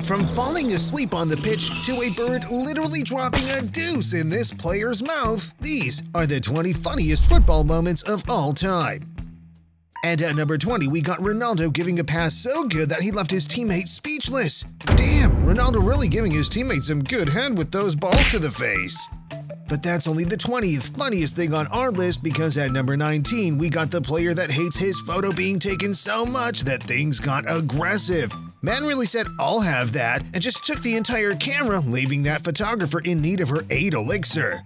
From falling asleep on the pitch to a bird literally dropping a deuce in this player's mouth, these are the 20 funniest football moments of all time. And at number 20, we got Ronaldo giving a pass so good that he left his teammates speechless. Damn, Ronaldo really giving his teammates some good head with those balls to the face. But that's only the 20th funniest thing on our list, because at number 19, we got the player that hates his photo being taken so much that things got aggressive. Man really said, "I'll have that," and just took the entire camera, leaving that photographer in need of her 8 elixir.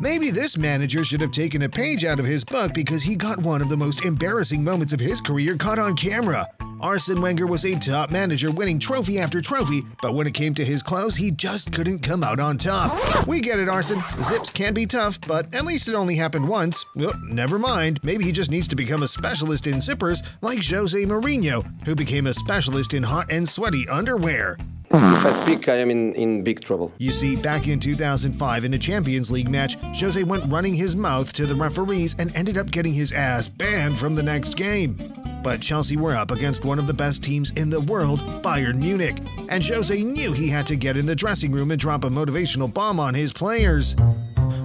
Maybe this manager should have taken a page out of his book, because he got one of the most embarrassing moments of his career caught on camera. Arsene Wenger was a top manager, winning trophy after trophy, but when it came to his clothes, he just couldn't come out on top. We get it, Arsene. Zips can be tough, but at least it only happened once. Well, never mind. Maybe he just needs to become a specialist in zippers like Jose Mourinho, who became a specialist in hot and sweaty underwear. If I speak, I am in big trouble. You see, back in 2005 in a Champions League match, Jose went running his mouth to the referees and ended up getting his ass banned from the next game. But Chelsea were up against one of the best teams in the world, Bayern Munich, and Jose knew he had to get in the dressing room and drop a motivational bomb on his players.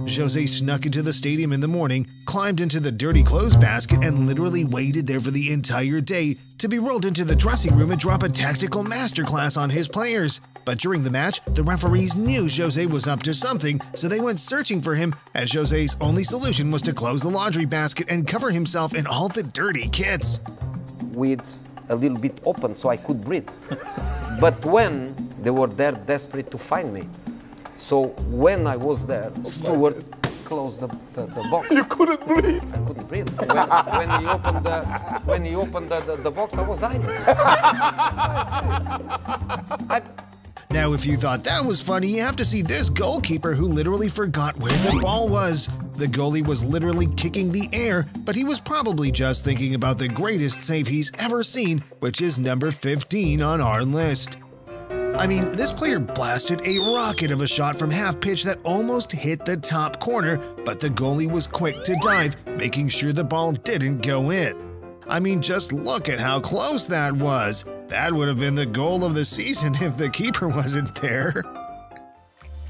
Jose snuck into the stadium in the morning, climbed into the dirty clothes basket, and literally waited there for the entire day to be rolled into the dressing room and drop a tactical masterclass on his players. But during the match, the referees knew Jose was up to something, so they went searching for him, as Jose's only solution was to close the laundry basket and cover himself in all the dirty kits. With a little bit open so I could breathe. But when they were there desperate to find me, so when I was there, Stuart closed the box. You couldn't breathe. I couldn't breathe. When he opened the box, I was dying. Now, if you thought that was funny, you have to see this goalkeeper who literally forgot where the ball was. The goalie was literally kicking the air, but he was probably just thinking about the greatest save he's ever seen, which is number 15 on our list. I mean, this player blasted a rocket of a shot from half pitch that almost hit the top corner, but the goalie was quick to dive, making sure the ball didn't go in. I mean, just look at how close that was. That would have been the goal of the season if the keeper wasn't there.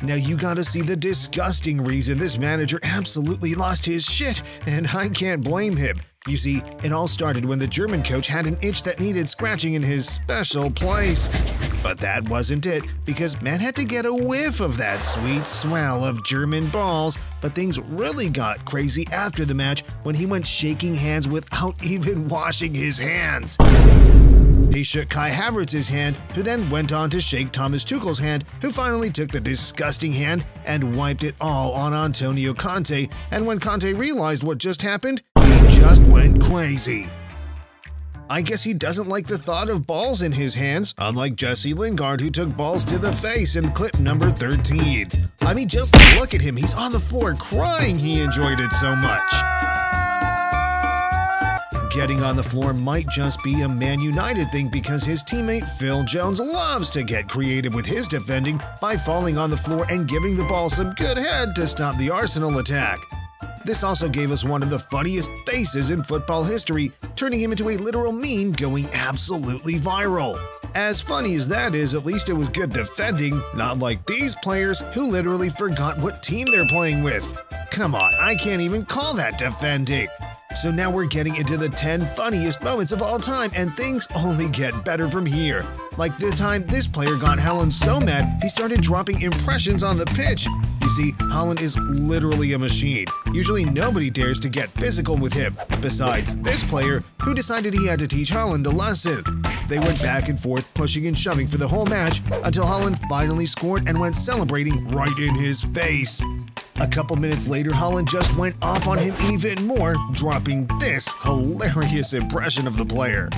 Now you gotta see the disgusting reason this manager absolutely lost his shit, and I can't blame him. You see, it all started when the German coach had an itch that needed scratching in his special place. But that wasn't it, because man had to get a whiff of that sweet swell of German balls, but things really got crazy after the match when he went shaking hands without even washing his hands. He shook Kai Havertz's hand, who then went on to shake Thomas Tuchel's hand, who finally took the disgusting hand and wiped it all on Antonio Conte, and when Conte realized what just happened, he just went crazy. I guess he doesn't like the thought of balls in his hands, unlike Jesse Lingard, who took balls to the face in clip number 13. I mean, just look at him, he's on the floor crying he enjoyed it so much. Getting on the floor might just be a Man United thing, because his teammate Phil Jones loves to get creative with his defending by falling on the floor and giving the ball some good head to stop the Arsenal attack. This also gave us one of the funniest faces in football history, turning him into a literal meme going absolutely viral. As funny as that is, at least it was good defending, not like these players who literally forgot what team they're playing with. Come on, I can't even call that defending. So now we're getting into the 10 funniest moments of all time, and things only get better from here. Like this time, this player got Haaland so mad, he started dropping impressions on the pitch. You see, Haaland is literally a machine. Usually nobody dares to get physical with him, besides this player, who decided he had to teach Haaland a lesson. They went back and forth, pushing and shoving for the whole match, until Haaland finally scored and went celebrating right in his face. A couple minutes later, Haaland just went off on him even more, dropping this hilarious impression of the player.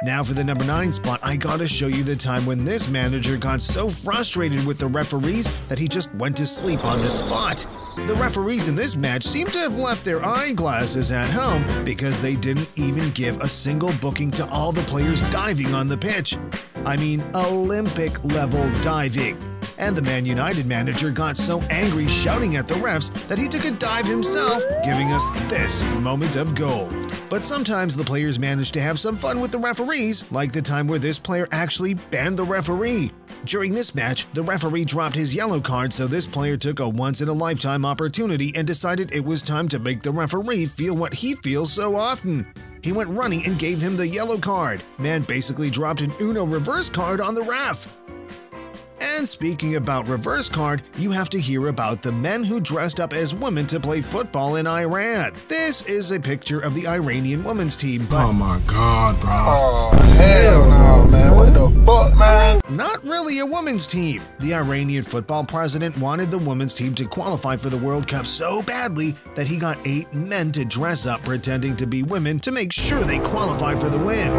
Now for the number 9 spot, I gotta show you the time when this manager got so frustrated with the referees that he just went to sleep on the spot. The referees in this match seem to have left their eyeglasses at home, because they didn't even give a single booking to all the players diving on the pitch. I mean, Olympic level diving. And the Man United manager got so angry shouting at the refs that he took a dive himself, giving us this moment of gold. But sometimes the players manage to have some fun with the referees, like the time where this player actually banned the referee. During this match, the referee dropped his yellow card, so this player took a once-in-a-lifetime opportunity and decided it was time to make the referee feel what he feels so often. He went running and gave him the yellow card. Man basically dropped an Uno reverse card on the ref. And speaking about reverse card, you have to hear about the men who dressed up as women to play football in Iran. This is a picture of the Iranian women's team, but oh my god, bro. Oh, hell no, man. What the fuck, man? Not really a women's team. The Iranian football president wanted the women's team to qualify for the World Cup so badly that he got 8 men to dress up pretending to be women to make sure they qualified for the win.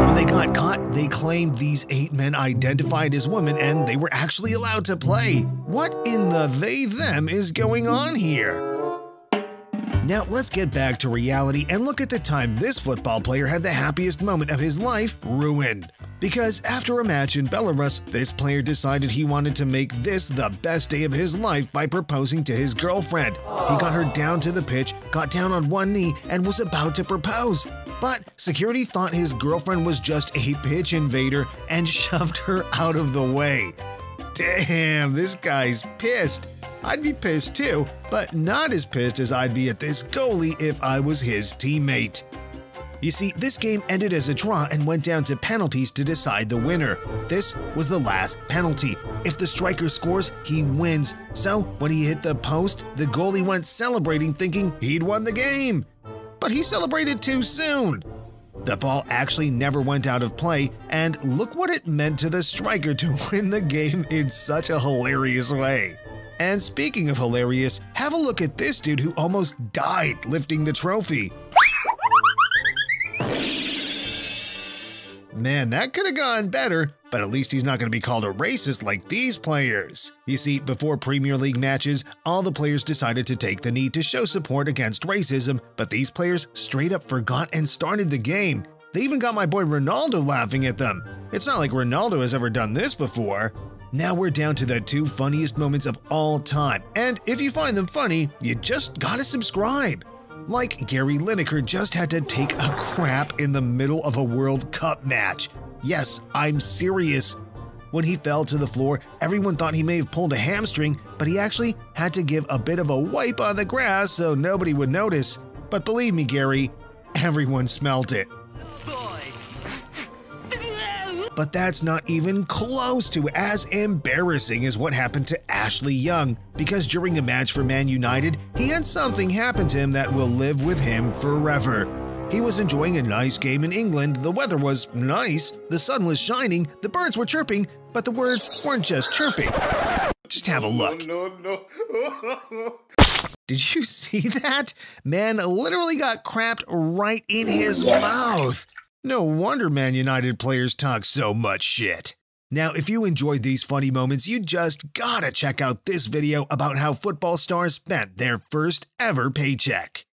When they got caught, they claimed these 8 men identified as women and they were actually allowed to play. What in the they-them is going on here? Now let's get back to reality and look at the time this football player had the happiest moment of his life ruined. Because after a match in Belarus, this player decided he wanted to make this the best day of his life by proposing to his girlfriend. He got her down to the pitch, got down on one knee, and was about to propose. But security thought his girlfriend was just a pitch invader and shoved her out of the way. Damn, this guy's pissed. I'd be pissed too, but not as pissed as I'd be at this goalie if I was his teammate. You see, this game ended as a draw and went down to penalties to decide the winner. This was the last penalty. If the striker scores, he wins. So when he hit the post, the goalie went celebrating thinking he'd won the game. But he celebrated too soon. The ball actually never went out of play, and look what it meant to the striker to win the game in such a hilarious way. And speaking of hilarious, have a look at this dude who almost died lifting the trophy. Man, that could have gone better, but at least he's not going to be called a racist like these players. You see, before Premier League matches, all the players decided to take the knee to show support against racism, but these players straight up forgot and started the game. They even got my boy Ronaldo laughing at them. It's not like Ronaldo has ever done this before. Now we're down to the 2 funniest moments of all time, and if you find them funny, you just gotta subscribe. Like Gary Lineker just had to take a crap in the middle of a World Cup match. Yes, I'm serious. When he fell to the floor, everyone thought he may have pulled a hamstring, but he actually had to give a bit of a wipe on the grass so nobody would notice. But believe me, Gary, everyone smelt it. But that's not even close to as embarrassing as what happened to Ashley Young, because during a match for Man United, he had something happen to him that will live with him forever. He was enjoying a nice game in England, the weather was nice, the sun was shining, the birds were chirping, but the words weren't just chirping. Just have a look. No. Did you see that? Man literally got crapped right in his mouth. No wonder Man United players talk so much shit. Now, if you enjoyed these funny moments, you just gotta check out this video about how football stars spent their first ever paycheck.